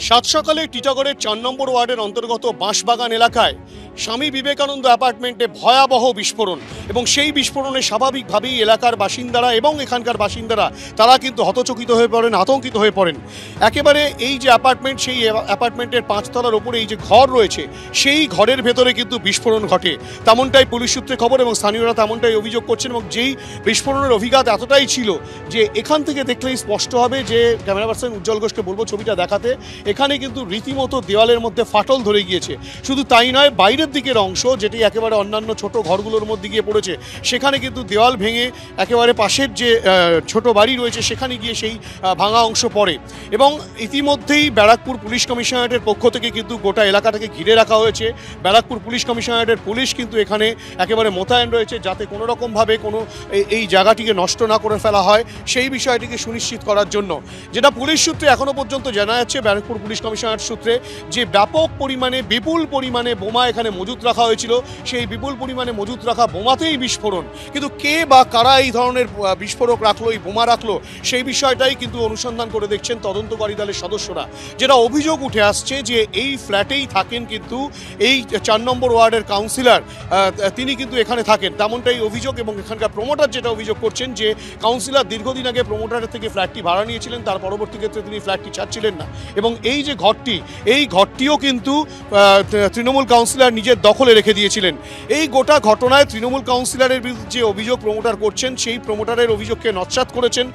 সাত সকালে টিটাগড়ের ৪ নম্বর ওয়ার্ডের অন্তর্গত বাঁশবাগান এলাকায় স্বামী বিবেকানন্দ অ্যাপার্টমেন্টে ভয়াবহ বিস্ফোরণ এবং সেই বিস্ফোরণে স্বাভাবিকভাবেই এলাকার বাসিন্দারা এবং এখানকার বাসিন্দারা তারা কিন্তু হতচকিত হয়ে পড়েন, আতঙ্কিত হয়ে পড়েন। একেবারে এই যে অ্যাপার্টমেন্ট, সেই অ্যাপার্টমেন্টের ৫ তলার ওপরে এই যে ঘর রয়েছে, সেই ঘরের ভেতরে কিন্তু বিস্ফোরণ ঘটে, তেমনটাই পুলিশ সূত্রে খবর এবং স্থানীয়রা তেমনটাই অভিযোগ করছেন। এবং যেই বিস্ফোরণের অভিজ্ঞতা এতটাই ছিল যে এখান থেকে দেখলেই স্পষ্ট হবে, যে ক্যামেরা পার্সন উজ্জ্বল ঘোষকে বলবো ছবিটা দেখাতে, এখানে কিন্তু রীতিমতো দেওয়ালের মধ্যে ফাটল ধরে গিয়েছে। শুধু তাই নয়, বাইরের দিকের অংশ যেটি একেবারে অন্যান্য ছোট ঘরগুলোর মধ্যে গিয়ে পড়েছে, সেখানে কিন্তু দেওয়াল ভেঙে একেবারে পাশের যে ছোট বাড়ি রয়েছে সেখানে গিয়ে সেই ভাঙা অংশ পড়ে। এবং ইতিমধ্যেই ব্যারাকপুর পুলিশ কমিশনারেটের পক্ষ থেকে কিন্তু গোটা এলাকাটাকে ঘিরে রাখা হয়েছে। ব্যারাকপুর পুলিশ কমিশনারেটের পুলিশ কিন্তু এখানে একেবারে মোতায়েন রয়েছে, যাতে কোনো রকমভাবে কোনো এই জায়গাটিকে নষ্ট না করে ফেলা হয়, সেই বিষয়টিকে সুনিশ্চিত করার জন্য। যেটা পুলিশ সূত্রে এখনও পর্যন্ত জানা যাচ্ছে, ব্যারাকপুর পুলিশ কমিশনারেট সূত্রে, যে ব্যাপক পরিমাণে বিপুল পরিমাণে বোমা এখানে মজুত রাখা হয়েছিল, সেই বিপুল পরিমাণে মজুত রাখা বোমাতেই বিস্ফোরণ। কিন্তু কে বা কারা এই ধরনের বিস্ফোরক রাখলো, এই বোমা রাখলো, সেই বিষয়টাই কিন্তু অনুসন্ধান করে দেখছেন তদন্তকারী দলের সদস্যরা। যেটা অভিযোগ উঠে আসছে যে এই ফ্ল্যাটেই থাকেন কিন্তু এই ৪ নম্বর ওয়ার্ডের কাউন্সিলর, তিনি কিন্তু এখানে থাকেন, তেমনটাই অভিযোগ। এবং এখানকার প্রমোটার যেটা অভিযোগ করছেন, যে কাউন্সিলর দীর্ঘদিন আগে প্রমোটারের থেকে ফ্ল্যাটটি ভাড়া নিয়েছিলেন, তার পরবর্তী ক্ষেত্রে তিনি ফ্ল্যাটটি ছাড়ছিলেন না। এবং এই যে ঘরটি, এই ঘরটিও কিন্তু তৃণমূল কাউন্সিলর নিজের দখলে রেখে দিয়েছিলেন। এই গোটা ঘটনায় তৃণমূল কাউন্সিলরের বিরুদ্ধে যে অভিযোগ প্রমোটার করছেন, সেই প্রমোটারের অভিযোগকে নস্যাৎ করেছেন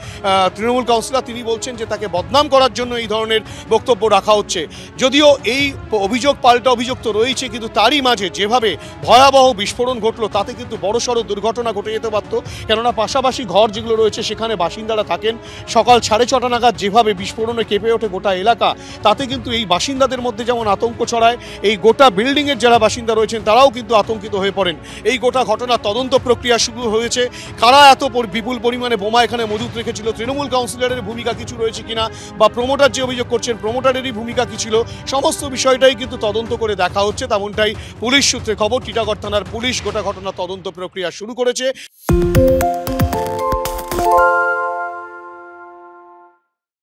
তৃণমূল কাউন্সিলর। তিনি বলছেন যে তাকে বদনাম করার জন্য এই ধরনের বক্তব্য রাখা হচ্ছে। যদিও এই অভিযোগ পাল্টা অভিযোগ তো রয়েছে, কিন্তু তারই মাঝে যেভাবে ভয়াবহ বিস্ফোরণ ঘটলো, তাতে কিন্তু বড়সড় দুর্ঘটনা ঘটে যেতে পারত। কেননা পাশাপাশি ঘর যেগুলো রয়েছে সেখানে বাসিন্দারা থাকেন। সকাল 6:30 নাগাদ যেভাবে বিস্ফোরণে কেঁপে ওঠে গোটা এলাকা, তাতে কিন্তু এই বাসিন্দাদের মধ্যে যেমন আতঙ্ক ছড়ায়, এই গোটা বিল্ডিংয়ের যারা বাসিন্দা রয়েছেন তারাও কিন্তু আতঙ্কিত হয়ে পড়েন। এই গোটা ঘটনা তদন্ত প্রক্রিয়া শুরু হয়েছে। কারা এত বিপুল পরিমাণে বোমা এখানে মজুত রেখেছিল, তৃণমূল কাউন্সিলরের ভূমিকা কিছু রয়েছে কিনা, বা প্রমোটার যে অভিযোগ করছেন প্রমোটারেরই ভূমিকা কি ছিল, সমস্ত বিষয়টাই কিন্তু তদন্ত করে দেখা হচ্ছে, তেমনটাই পুলিশ সূত্রে খবর। টিটাগড় থানার পুলিশ গোটা ঘটনা তদন্ত প্রক্রিয়া শুরু করেছে।